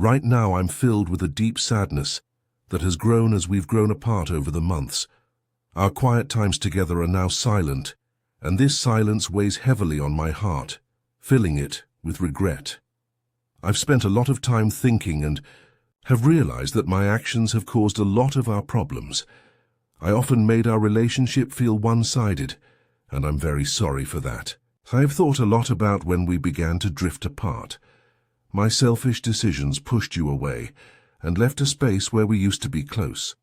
Right now I'm filled with a deep sadness that has grown as we've grown apart over the months. Our quiet times together are now silent, and this silence weighs heavily on my heart, filling it with regret. I've spent a lot of time thinking and have realized that my actions have caused a lot of our problems. I often made our relationship feel one-sided, and I'm very sorry for that. I've thought a lot about when we began to drift apart. My selfish decisions pushed you away and left a space where we used to be close.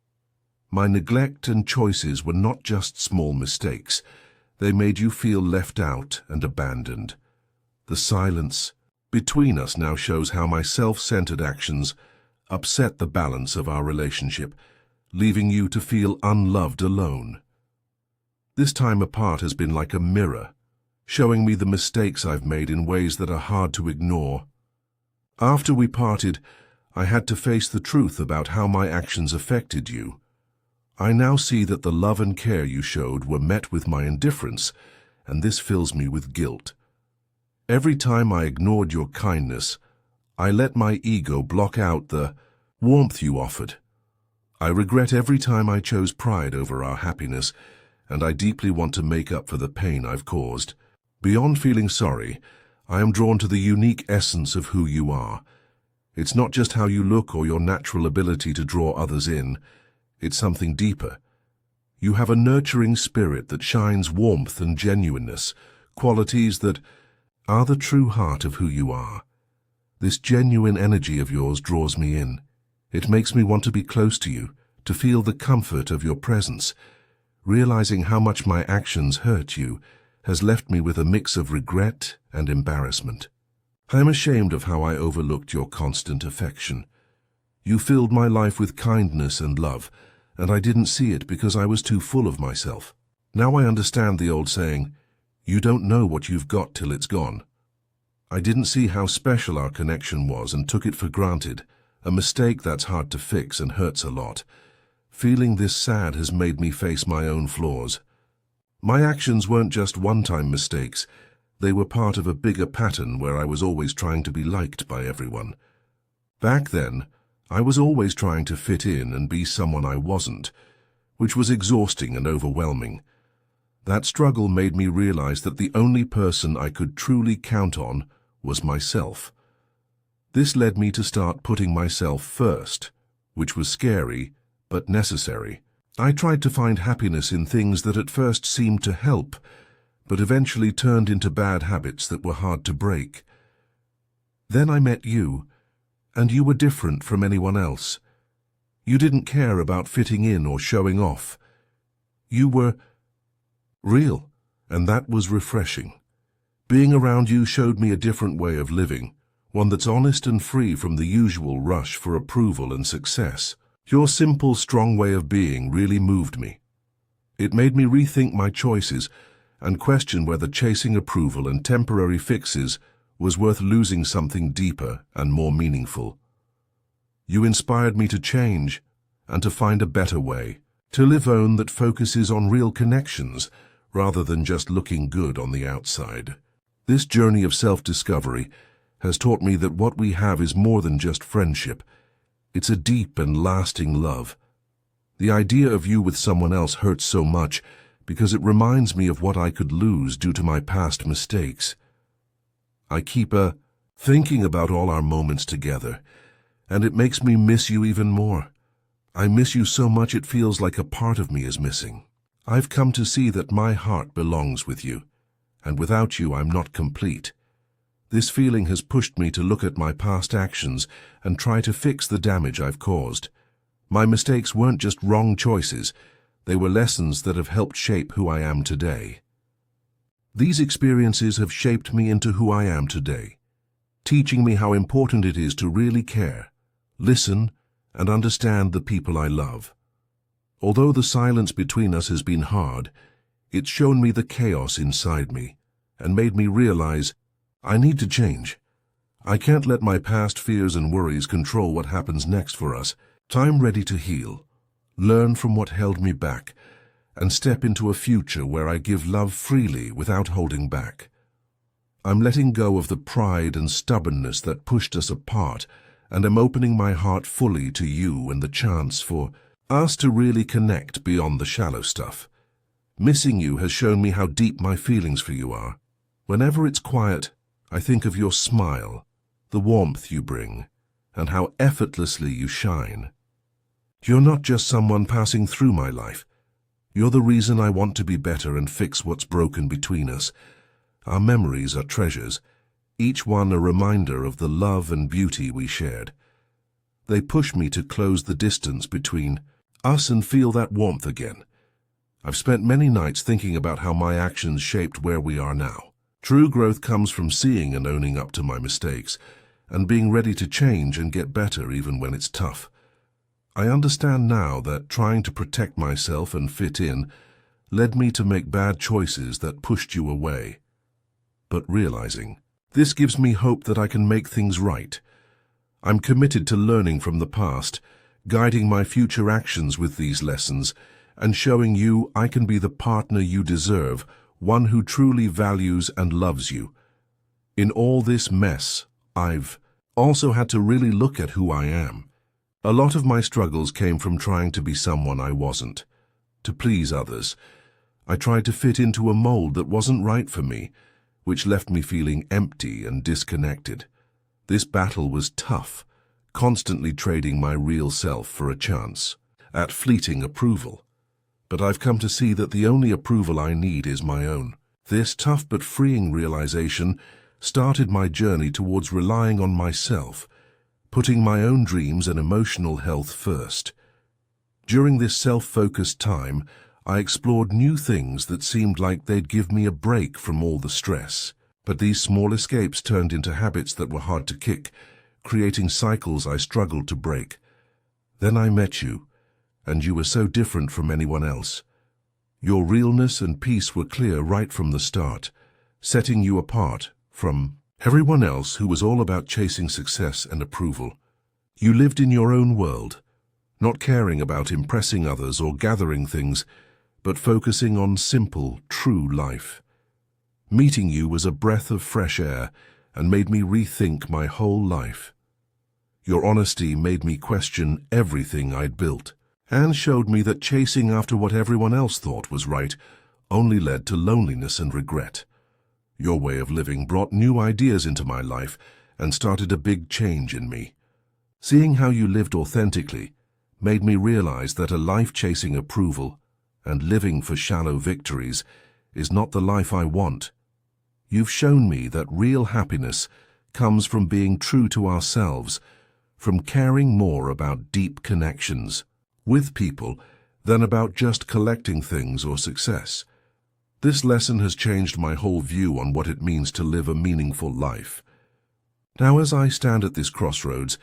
My neglect and choices were not just small mistakes. They made you feel left out and abandoned. The silence between us now shows how my self-centered actions upset the balance of our relationship, leaving you to feel unloved alone. This time apart has been like a mirror, showing me the mistakes I've made in ways that are hard to ignore. After we parted, I had to face the truth about how my actions affected you. I now see that the love and care you showed were met with my indifference, and this fills me with guilt. Every time I ignored your kindness, I let my ego block out the warmth you offered. I regret every time I chose pride over our happiness, and I deeply want to make up for the pain I've caused. Beyond feeling sorry, I am drawn to the unique essence of who you are. It's not just how you look or your natural ability to draw others in. It's something deeper. You have a nurturing spirit that shines warmth and genuineness, qualities that are the true heart of who you are. This genuine energy of yours draws me in. It makes me want to be close to you, to feel the comfort of your presence. Realizing how much my actions hurt you has left me with a mix of regret and embarrassment. I am ashamed of how I overlooked your constant affection. You filled my life with kindness and love, and I didn't see it because I was too full of myself. Now I understand the old saying, you don't know what you've got till it's gone. I didn't see how special our connection was and took it for granted, a mistake that's hard to fix and hurts a lot. Feeling this sad has made me face my own flaws. My actions weren't just one-time mistakes. They were part of a bigger pattern where I was always trying to be liked by everyone. Back then, I was always trying to fit in and be someone I wasn't, which was exhausting and overwhelming. That struggle made me realize that the only person I could truly count on was myself. This led me to start putting myself first, which was scary but necessary. I tried to find happiness in things that at first seemed to help, but eventually turned into bad habits that were hard to break. Then I met you, and you were different from anyone else. You didn't care about fitting in or showing off. You were real, and that was refreshing. Being around you showed me a different way of living, one that's honest and free from the usual rush for approval and success. Your simple, strong way of being really moved me. It made me rethink my choices and question whether chasing approval and temporary fixes was worth losing something deeper and more meaningful. You inspired me to change and to find a better way, to live one that focuses on real connections rather than just looking good on the outside. This journey of self-discovery has taught me that what we have is more than just friendship. It's a deep and lasting love. The idea of you with someone else hurts so much because it reminds me of what I could lose due to my past mistakes. I keep thinking about all our moments together, and it makes me miss you even more. I miss you so much it feels like a part of me is missing. I've come to see that my heart belongs with you, and without you I'm not complete. This feeling has pushed me to look at my past actions and try to fix the damage I've caused. My mistakes weren't just wrong choices, they were lessons that have helped shape who I am today. These experiences have shaped me into who I am today, teaching me how important it is to really care, listen, and understand the people I love. Although the silence between us has been hard, it's shown me the chaos inside me and made me realize I need to change. I can't let my past fears and worries control what happens next for us. I'm ready to heal, learn from what held me back, and step into a future where I give love freely without holding back. I'm letting go of the pride and stubbornness that pushed us apart and am opening my heart fully to you and the chance for us to really connect beyond the shallow stuff. Missing you has shown me how deep my feelings for you are. Whenever it's quiet, I think of your smile, the warmth you bring, and how effortlessly you shine. You're not just someone passing through my life. You're the reason I want to be better and fix what's broken between us. Our memories are treasures, each one a reminder of the love and beauty we shared. They push me to close the distance between us and feel that warmth again. I've spent many nights thinking about how my actions shaped where we are now. True growth comes from seeing and owning up to my mistakes, and being ready to change and get better even when it's tough. I understand now that trying to protect myself and fit in led me to make bad choices that pushed you away. But realizing, this gives me hope that I can make things right. I'm committed to learning from the past, guiding my future actions with these lessons, and showing you I can be the partner you deserve, one who truly values and loves you. In all this mess, I've also had to really look at who I am. A lot of my struggles came from trying to be someone I wasn't, to please others. I tried to fit into a mold that wasn't right for me, which left me feeling empty and disconnected. This battle was tough, constantly trading my real self for a chance at fleeting approval. But I've come to see that the only approval I need is my own. This tough but freeing realization started my journey towards relying on myself, putting my own dreams and emotional health first. During this self-focused time, I explored new things that seemed like they'd give me a break from all the stress. But these small escapes turned into habits that were hard to kick, creating cycles I struggled to break. Then I met you, and you were so different from anyone else. Your realness and peace were clear right from the start, setting you apart from everyone else who was all about chasing success and approval. You lived in your own world, not caring about impressing others or gathering things, but focusing on simple, true life. Meeting you was a breath of fresh air and made me rethink my whole life. Your honesty made me question everything I'd built, and showed me that chasing after what everyone else thought was right only led to loneliness and regret. Your way of living brought new ideas into my life and started a big change in me. Seeing how you lived authentically made me realize that a life chasing approval and living for shallow victories is not the life I want. You've shown me that real happiness comes from being true to ourselves, from caring more about deep connections with people than about just collecting things or success. This lesson has changed my whole view on what it means to live a meaningful life. Now, as I stand at this crossroads,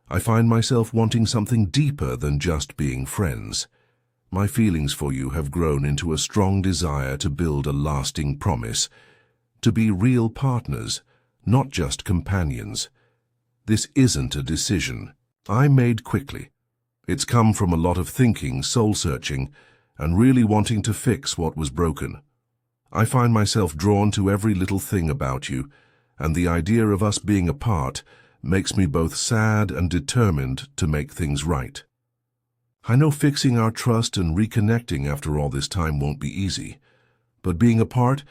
I find myself wanting something deeper than just being friends. My feelings for you have grown into a strong desire to build a lasting promise, to be real partners, not just companions. This isn't a decision I made quickly. It's come from a lot of thinking, soul-searching, and really wanting to fix what was broken. I find myself drawn to every little thing about you, and the idea of us being apart makes me both sad and determined to make things right. I know fixing our trust and reconnecting after all this time won't be easy, but being apart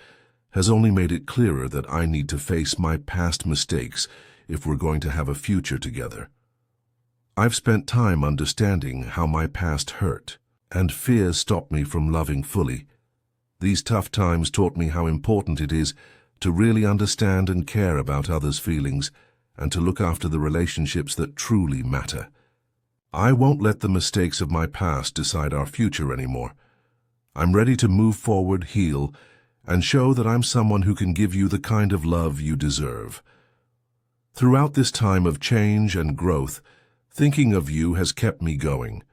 has only made it clearer that I need to face my past mistakes if we're going to have a future together. I've spent time understanding how my past hurt, and fear stopped me from loving fully. These tough times taught me how important it is to really understand and care about others' feelings and to look after the relationships that truly matter. I won't let the mistakes of my past decide our future anymore. I'm ready to move forward, heal, and show that I'm someone who can give you the kind of love you deserve. Throughout this time of change and growth, thinking of you has kept me going.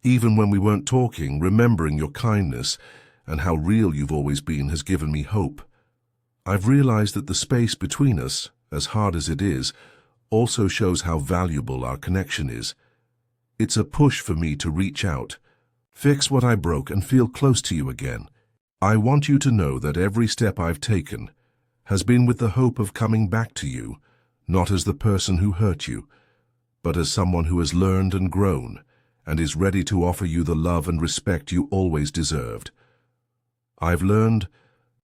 Even when we weren't talking, remembering your kindness and how real you've always been has given me hope. I've realized that the space between us, as hard as it is, also shows how valuable our connection is. It's a push for me to reach out, fix what I broke, and feel close to you again. I want you to know that every step I've taken has been with the hope of coming back to you, not as the person who hurt you, but as someone who has learned and grown and is ready to offer you the love and respect you always deserved. I've learned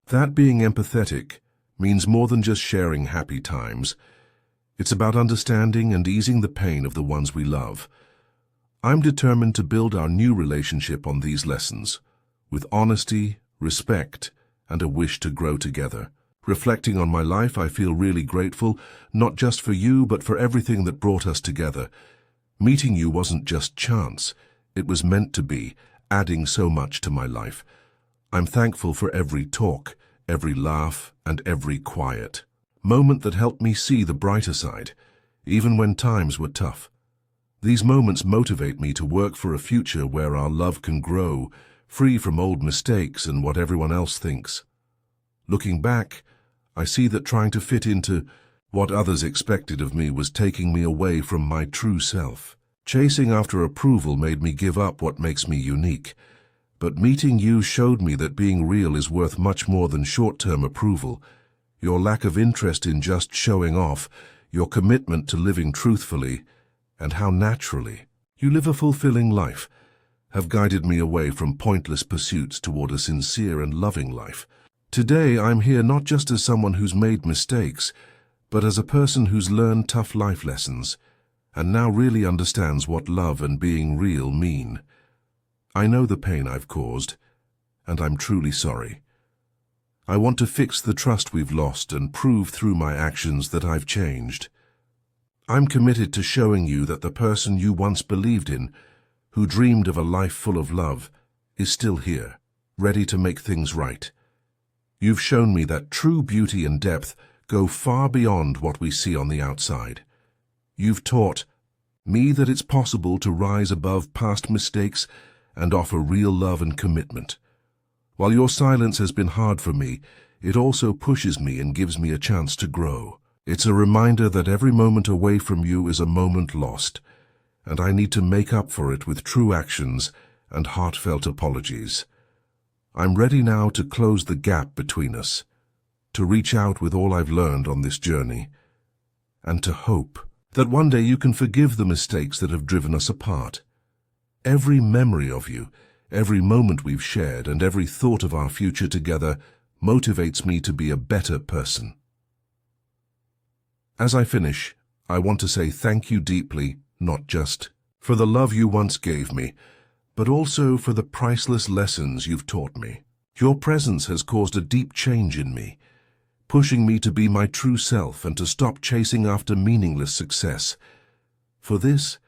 that being empathetic means more than just sharing happy times. It's about understanding and easing the pain of the ones we love. I'm determined to build our new relationship on these lessons, with honesty, respect, and a wish to grow together. Reflecting on my life, I feel really grateful, not just for you, but for everything that brought us together. Meeting you wasn't just chance. It was meant to be, adding so much to my life. I'm thankful for every talk, every laugh, and every quiet moment that helped me see the brighter side, even when times were tough. These moments motivate me to work for a future where our love can grow, free from old mistakes and what everyone else thinks. Looking back, I see that trying to fit into what others expected of me was taking me away from my true self. Chasing after approval made me give up what makes me unique. But meeting you showed me that being real is worth much more than short-term approval. Your lack of interest in just showing off, your commitment to living truthfully, and how naturally you live a fulfilling life, have guided me away from pointless pursuits toward a sincere and loving life. Today, I'm here not just as someone who's made mistakes, but as a person who's learned tough life lessons, and now really understands what love and being real mean. I know the pain I've caused, and I'm truly sorry. I want to fix the trust we've lost and prove through my actions that I've changed. I'm committed to showing you that the person you once believed in, who dreamed of a life full of love, is still here, ready to make things right. You've shown me that true beauty and depth go far beyond what we see on the outside. You've taught me that it's possible to rise above past mistakes and offer real love and commitment. While your silence has been hard for me, it also pushes me and gives me a chance to grow. It's a reminder that every moment away from you is a moment lost, and I need to make up for it with true actions and heartfelt apologies. I'm ready now to close the gap between us, to reach out with all I've learned on this journey, and to hope that one day you can forgive the mistakes that have driven us apart. Every memory of you, every moment we've shared, and every thought of our future together motivates me to be a better person. As I finish, I want to say thank you deeply, not just for the love you once gave me, but also for the priceless lessons you've taught me. Your presence has caused a deep change in me, pushing me to be my true self and to stop chasing after meaningless success. For this,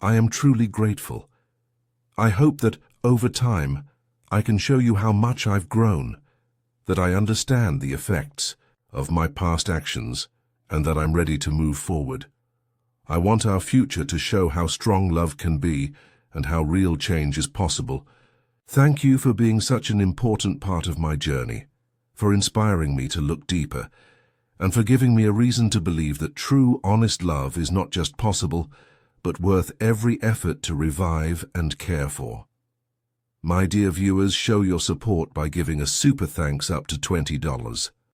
I am truly grateful. I hope that, over time, I can show you how much I've grown, that I understand the effects of my past actions, and that I'm ready to move forward. I want our future to show how strong love can be and how real change is possible. Thank you for being such an important part of my journey, for inspiring me to look deeper, and for giving me a reason to believe that true, honest love is not just possible, but worth every effort to revive and care for. My dear viewers, show your support by giving a super thanks up to $20.